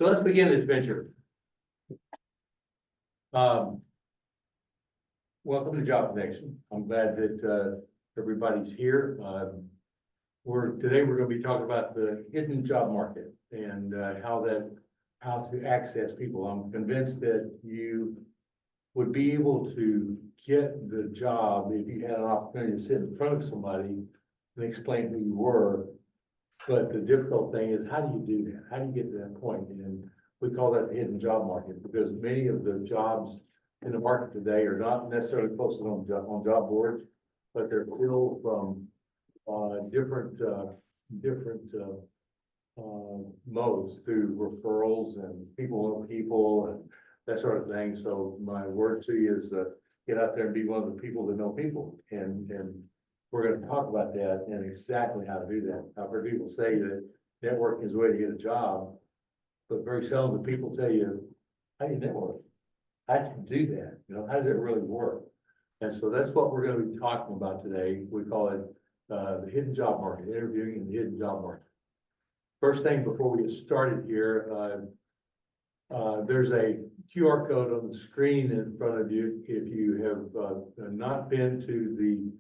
So let's begin this venture. Welcome to Job Connection. I'm glad that everybody's here. Today we're going to be talking about the hidden job market and how to access people. I'm convinced that you would be able to get the job if you had an opportunity to sit in front of somebody and explain who you were. But the difficult thing is, how do you do that? How do you get to that point? And we call that the hidden job market, because many of the jobs in the market today are not necessarily posted on job boards, but they're filled from different modes through referrals and people know people and that sort of thing. So my word to you is get out there and be one of the people that know people, and we're going to talk about that and exactly how to do that. I've heard people say that networking is the way to get a job, but very seldom do people tell you, how do you network? How do you do that? You know, how does it really work? And so that's what we're going to be talking about today. We call it the hidden job market, interviewing in the hidden job market. First thing before we get started here, there's a QR code on the screen in front of you. If you have not been to the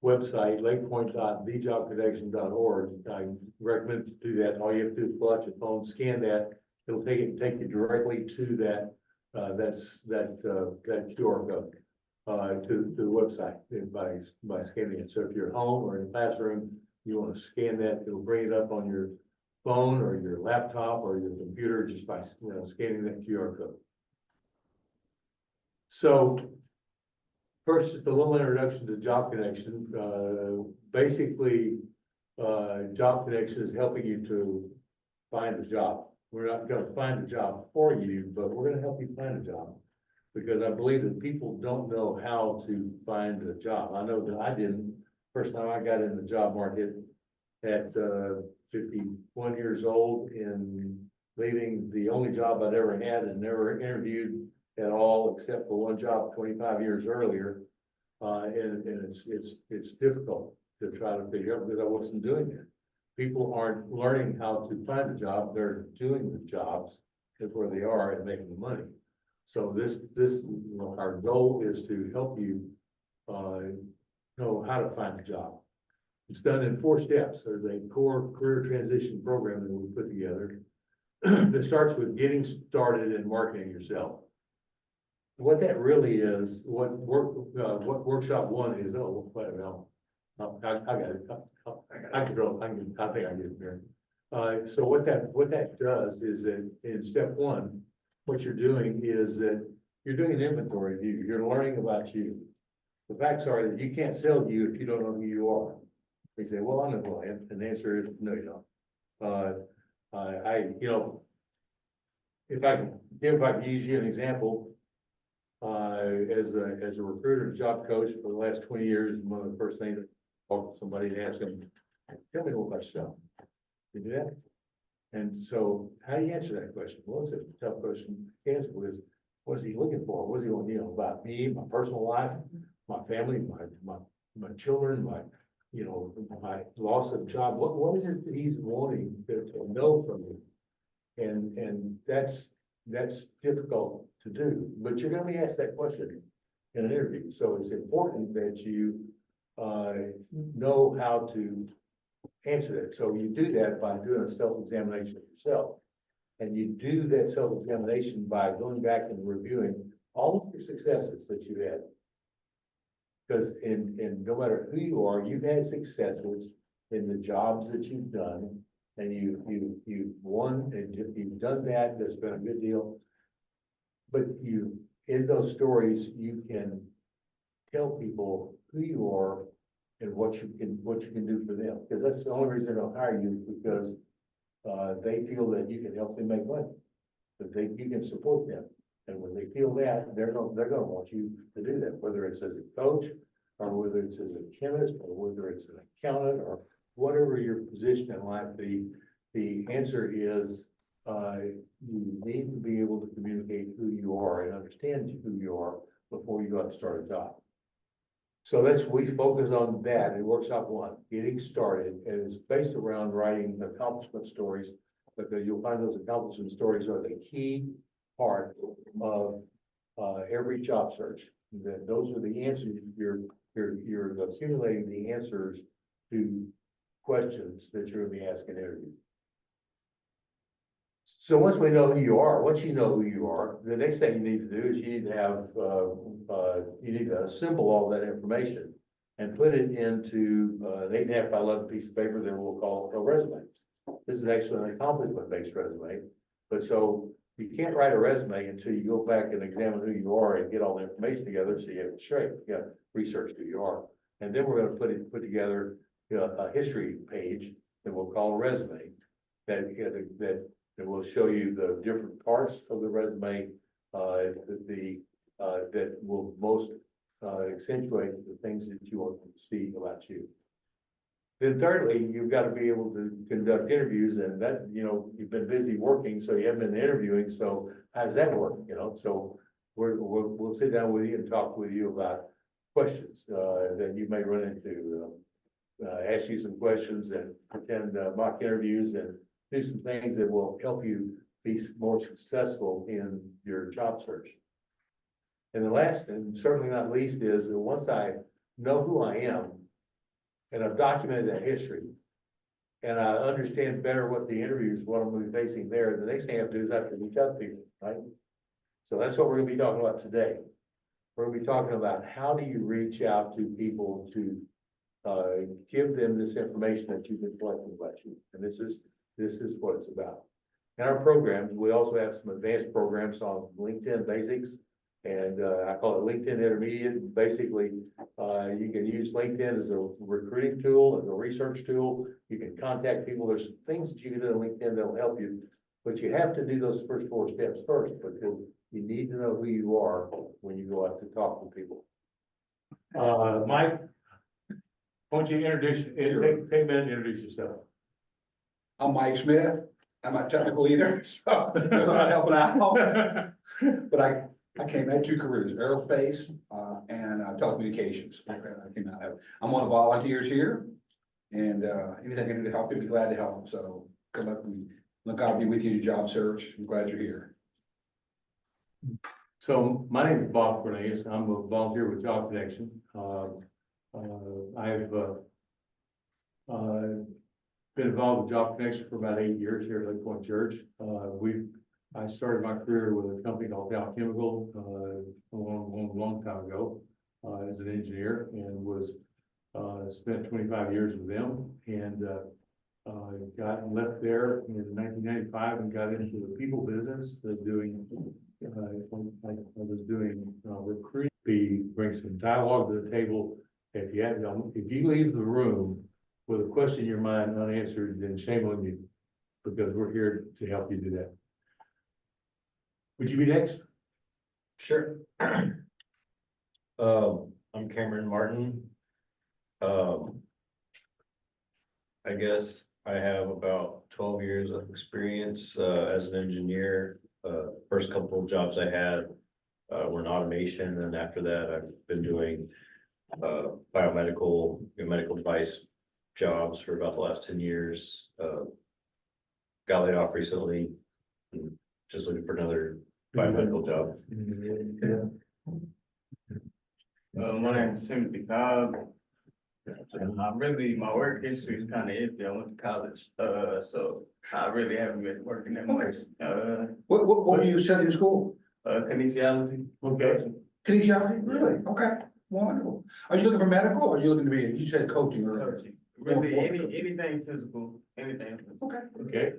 website, lakepoint.thejobconnection.org, I recommend to do that. All you have to do is pull out your phone, scan that. It'll take you directly to that QR code to the website by scanning it. So if you're at home or in a classroom, you want to scan that. It'll bring it up on your phone or your laptop or your computer just by scanning that QR code. So first, just a little introduction to Job Connection. Basically, Job Connection is helping you to find a job. We're not going to find a job for you, but we're going to help you find a job, because I believe that people don't know how to find a job. I know that I didn't. First time I got in the job market at 51 years old, and leaving the only job I'd ever had and never interviewed at all, except for one job 25 years earlier. And it's difficult to try to figure out, because I wasn't doing it. People aren't learning how to find a job; they're doing the jobs where they are and making the money. So our goal is to help you know how to find a job. It's done in 4 steps. There's a core career transition program that we put together that starts with getting started in marketing yourself. What that really is, what workshop 1 is. Oh, wait a minute. I got it. I think I get it here. So what that does is that in step 1, what you're doing is that you're doing an inventory review. You're learning about you. The facts are that you can't sell you if you don't know who you are. They say, well, I know who I am. And the answer is no, you don't. If I can use you an example, as a recruiter and job coach for the last 20 years, one of the first things that I talk to somebody and ask them, tell me what about yourself. You do that? And so how do you answer that question? Well, it's a tough question to answer, because what is he looking for? What is he want, about me, my personal life, my family, my children, my loss of job? What is it that he's wanting to know from you? And that's difficult to do, but you're going to be asked that question in an interview. So it's important that you know how to answer that. So you do that by doing a self-examination yourself. And you do that self-examination by going back and reviewing all of your successes that you had. Because no matter who you are, you've had successes in the jobs that you've done, and you've won, and you've done that. That's been a good deal. But in those stories, you can tell people who you are and what you can do for them. Because that's the only reason they'll hire you, because they feel that you can help them make money, that you can support them. And when they feel that, they're going to want you to do that, whether it's as a coach, or whether it's as a chemist, or whether it's an accountant, or whatever your position in life. The answer is you need to be able to communicate who you are and understand who you are before you go out and start a job. So we focus on that in workshop 1, getting started, and it's based around writing accomplishment stories but you'll find those accomplishment stories are the key part of every job search. That those are the answers, you're accumulating the answers to questions that you're gonna be asking interviews. So once we know who you are, once you know who you are, the next thing you need to do is you need to have, you need to assemble all that information and put it into an 8.5 by 11 piece of paper that we'll call a resume. This is actually an accomplishment-based resume, but so you can't write a resume until you go back and examine who you are and get all the information together so you have it straight. You gotta research who you are. And then we're gonna put together, a history page that we'll call a resume. That will show you the different parts of the resume, that will most accentuate the things that you want to see about you. Then thirdly, you've got to be able to conduct interviews, and that, you've been busy working, so you haven't been interviewing, so how does that work, So we'll sit down with you and talk with you about questions that you may run into, ask you some questions and pretend mock interviews and do some things that will help you be more successful in your job search. And the last, and certainly not least, is that once I know who I am, and I've documented that history, and I understand better what the interviews, what I'm gonna be facing there, the next thing I have to do is I have to reach out to people, right? So that's what we're gonna be talking about today. We're gonna be talking about how do you reach out to people to give them this information that you've been collecting about you, and this is what it's about. In our programs, we also have some advanced programs on LinkedIn basics, and I call it LinkedIn Intermediate. Basically, you can use LinkedIn as a recruiting tool, as a research tool. You can contact people. There's some things that you can do on LinkedIn that'll help you, but you have to do those first 4 steps first, because you need to know who you are when you go out to talk to people. Mike, why don't you introduce, take a minute and introduce yourself. I'm Mike Smith. I'm not technical either, so I'm not helping out. But I came at 2 careers, aerospace, and telecommunications. I'm one of the volunteers here, and anything I can do to help you, be glad to help. So good luck. Look, I'll be with you to job search. I'm glad you're here. So my name is Bob Cornelius. I'm a volunteer with Job Connection. I've been involved with Job Connection for about 8 years here at Lake Point Church. I started my career with a company called Dow Chemical a long time ago as an engineer, and was spent 25 years with them, and left there in 1995 and got into the people business, doing I was doing recruiting. Bring some dialogue to the table. If you leave the room with a question in your mind unanswered, then shame on you, because we're here to help you do that. Would you be next? Sure. I'm Cameron Martin. I guess I have about 12 years of experience as an engineer. First couple of jobs I had were in automation, and after that I've been doing biomedical, medical device jobs for about the last 10 years. Got laid off recently, and just looking for another biomedical job. My name is Timothy Cobb. My work history is kind of iffy. I went to college, so I really haven't been working that much. What were you studying in school? Kinesiology. Okay. Kinesiology? Really? Okay, wonderful. Are you looking for medical, or are you looking to be, you said coaching earlier? Coaching. Really, anything physical, anything physical. Okay. Okay.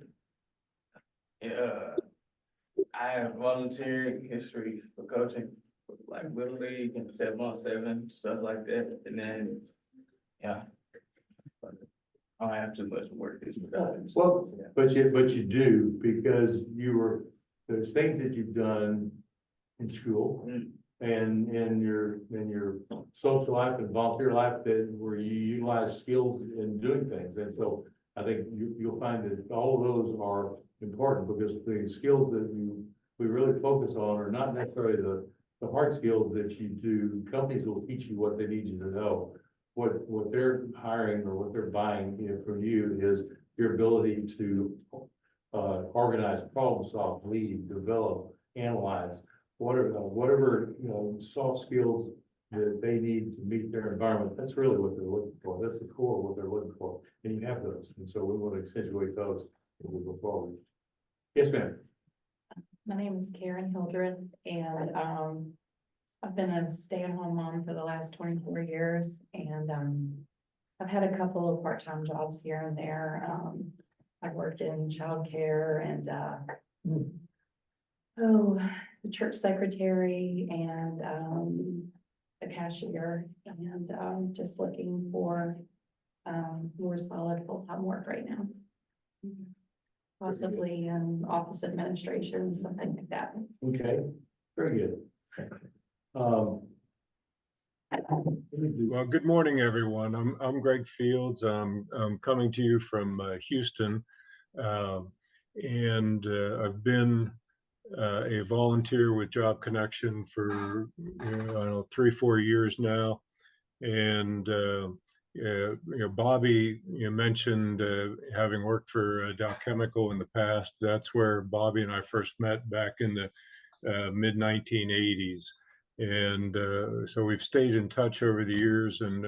I have volunteering history for coaching, like Little League and 7-on-7, stuff like that, and then, yeah. I don't have too much work history. Well, but you do, because there's things that you've done in school and in your social life and volunteer life where you utilize skills in doing things. And so I think you'll find that all of those are important, because the skills that we really focus on are not necessarily the hard skills that you do. Companies will teach you what they need you to know. What they're hiring or what they're buying from you is your ability to organize, problem solve, lead, develop, analyze, whatever, soft skills that they need to meet their environment. That's really what they're looking for. That's the core of what they're looking for. And you have those. And so we want to accentuate those as we go forward. Yes, ma'am. My name is Karen Hildreth, and I've been a stay-at-home mom for the last 24 years, and I've had a couple of part-time jobs here and there. I've worked in childcare and the church secretary and a cashier, and just looking for more solid full-time work right now. Possibly in office administration, something like that. Okay, very good. Well, good morning, everyone. I'm Greg Fields. I'm coming to you from Houston. And I've been a volunteer with Job Connection for, I don't know, 3-4 years now. And Bobby, you mentioned having worked for Dow Chemical in the past. That's where Bobby and I first met back in the mid 1980s. And so we've stayed in touch over the years, and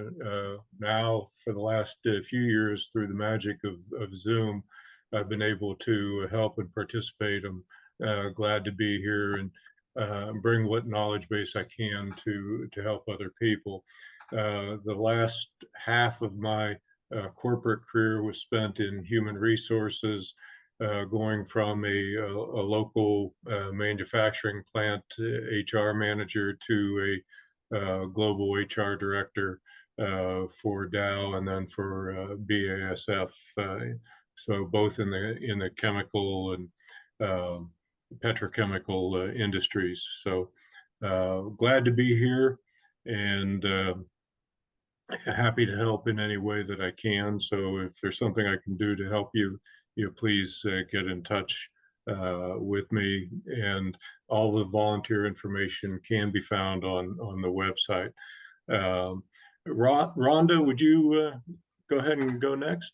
now for the last few years, through the magic of Zoom, I've been able to help and participate. I'm glad to be here and bring what knowledge base I can to help other people. The last half of my corporate career was spent in human resources, going from a local manufacturing plant HR manager to a global HR director for Dow, and then for BASF. So both in the chemical and petrochemical industries. So glad to be here, and happy to help in any way that I can. So if there's something I can do to help you, please get in touch with me, and all the volunteer information can be found on the website. Rhonda, would you go ahead and go next?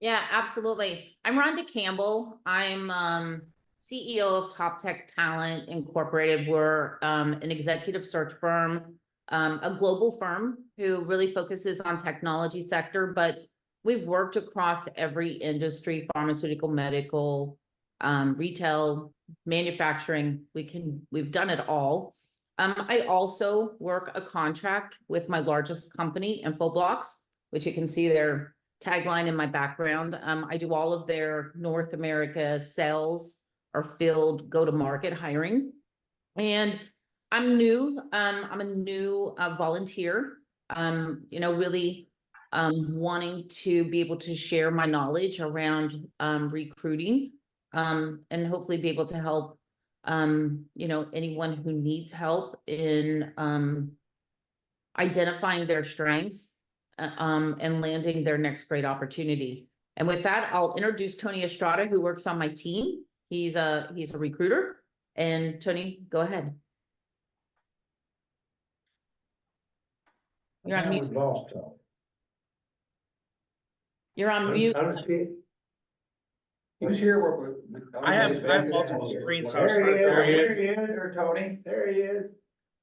Yeah, absolutely. I'm Rhonda Campbell. I'm CEO of Top Tech Talent Incorporated. We're an executive search firm, a global firm who really focuses on technology sector, but we've worked across every industry: pharmaceutical, medical, retail, manufacturing. We've done it all. I also work a contract with my largest company, Infoblox, which you can see their tagline in my background. I do all of their North America sales or field go-to-market hiring. And I'm new. I'm a new volunteer. Really wanting to be able to share my knowledge around recruiting, and hopefully be able to help anyone who needs help in identifying their strengths and landing their next great opportunity. And with that, I'll introduce Tony Estrada, who works on my team. He's a recruiter. And Tony, go ahead. You're on mute. You're on mute. I don't see it. Who's here? I have multiple screens, so I was trying to There figure he out is. There, Tony. There he is.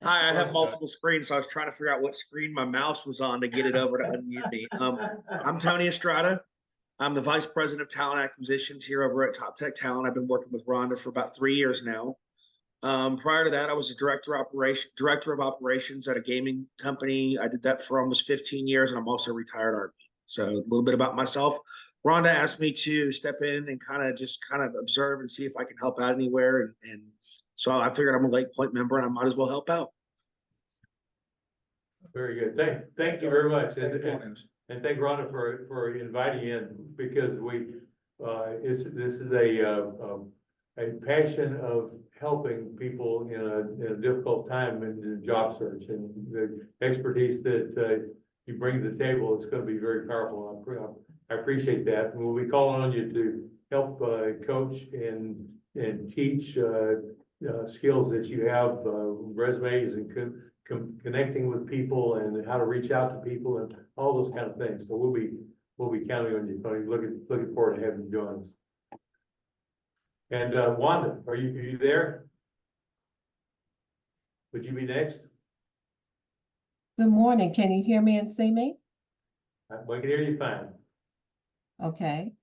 Hi, I have multiple screens, so I was trying to figure out what screen my mouse was on to get it over to unmute me. I'm Tony Estrada. I'm the Vice President of Talent Acquisitions here over at Top Tech Talent. I've been working with Rhonda for about 3 years now. Prior to that, I was a director of operations at a gaming company. I did that for almost 15 years, and I'm also a retired Army. So a little bit about myself. Rhonda asked me to step in and kind of observe and see if I can help out anywhere. And so I figured I'm a Lake Point member and I might as well help out. Very good. Thank you very much. Thanks, Tony. And thank Rhonda for inviting in, because this is a passion of helping people in a difficult time in the job search, and the expertise that you bring to the table is going to be very powerful. I appreciate that. And we'll be calling on you to help coach and teach skills that you have, resumes and connecting with people and how to reach out to people and all those kind of things. So we'll be counting on you, Tony. Looking forward to having you join us. And Wanda, are you there? Would you be next? Good morning. Can you hear me and see me? We can hear you fine. Okay.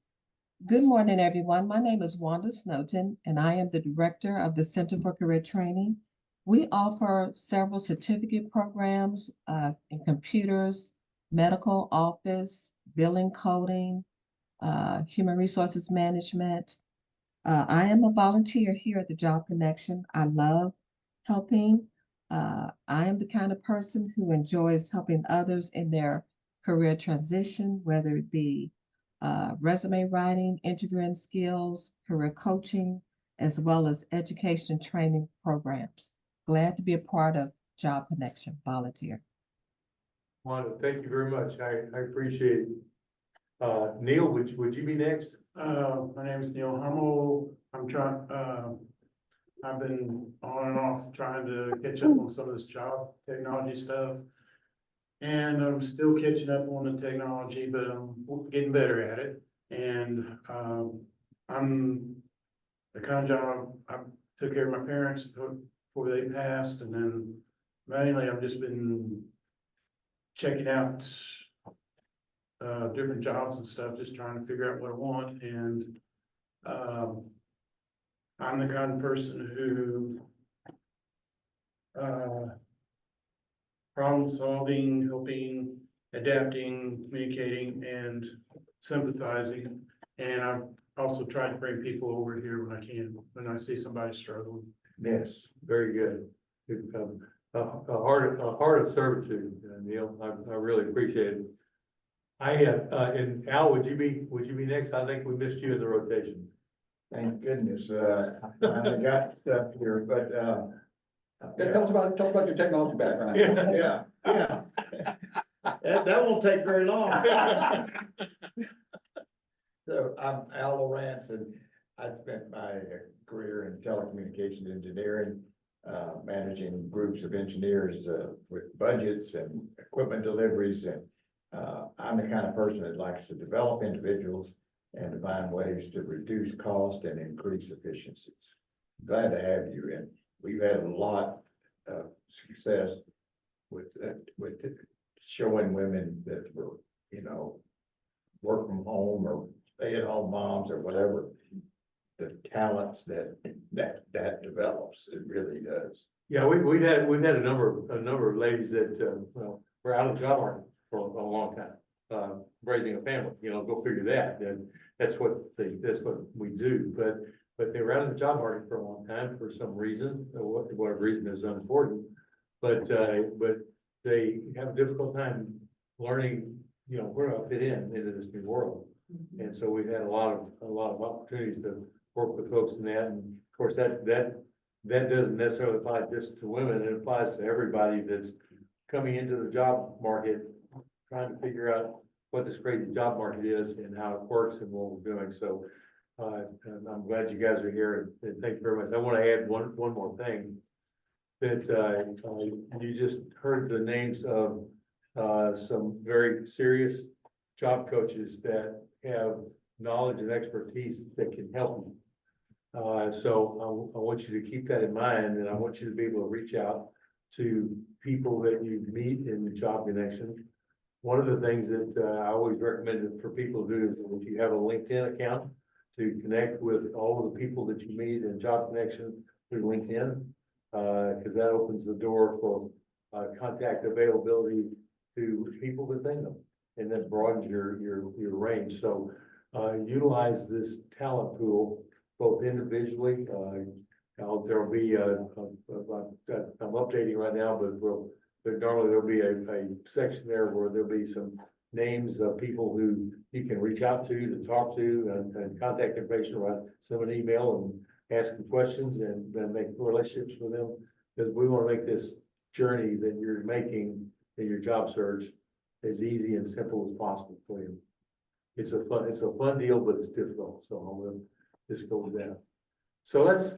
Good morning, everyone. My name is Wanda Snowden, and I am the Director of the Center for Career Training. We offer several certificate programs in computers, medical office, billing coding, human resources management. I am a volunteer here at the Job Connection. I love helping. I am the kind of person who enjoys helping others in their career transition, whether it be resume writing, interviewing skills, career coaching, as well as education and training programs. Glad to be a part of Job Connection Volunteer. Wanda, thank you very much. I appreciate it. Neil, would you be next? My name is Neil Hummel. I'm trying, I've been on and off trying to catch up on some of this job technology stuff. And I'm still catching up on the technology, but I'm getting better at it. And, I'm the kind of job, I took care of my parents before they passed, and then mainly I've just been checking out different jobs and stuff, just trying to figure out what I want. And I'm the kind of person who problem solving, helping, adapting, communicating, and sympathizing. And I've also tried to bring people over here when I can, when I see somebody struggling. Yes, very good. A heart of servitude, Neil. I really appreciate it. And Al, would you be next? I think we missed you in the rotation. Thank goodness, I finally got stuff here, but, Yeah, tell us about your technology background. yeah. That won't take very long. So I'm Al Lawrence, and I spent my career in telecommunications engineering, managing groups of engineers, with budgets and equipment deliveries, and I'm the kind of person that likes to develop individuals and to find ways to reduce cost and increase efficiencies. Glad to have you, and we've had a lot of success with showing women that were, work from home or stay-at-home moms or whatever, the talents that develops. It really does. Yeah, we've had a number of ladies that were out of the job market for a long time, raising a family. Go figure that. And that's what we do. But they were out of the job market for a long time for some reason, whatever reason is unimportant. But they have a difficult time learning, where to fit into this new world. And so we've had a lot of opportunities to work with folks in that. And of course, that doesn't necessarily apply just to women. It applies to everybody that's coming into the job market, trying to figure out what this crazy job market is and how it works and what we're doing. So and I'm glad you guys are here, and thank you very much. I want to add one more thing, that you just heard the names of some very serious job coaches that have knowledge and expertise that can help you. So I want you to keep that in mind, and I want you to be able to reach out to people that you meet in the Job Connection. One of the things that I always recommend for people to do is, if you have a LinkedIn account, to connect with all of the people that you meet in Job Connection through LinkedIn, because that opens the door for contact availability to people that they know, and that broadens your range. So utilize this talent pool both individually. There'll be I'm updating right now, but normally there'll be a section there where there'll be some names of people who you can reach out to talk to, and contact information, right? Send an email and ask them questions, and then make relationships with them, because we want to make this journey that you're making in your job search as easy and simple as possible for you. It's a fun deal, but it's difficult. So I'm going to just go with that. So let's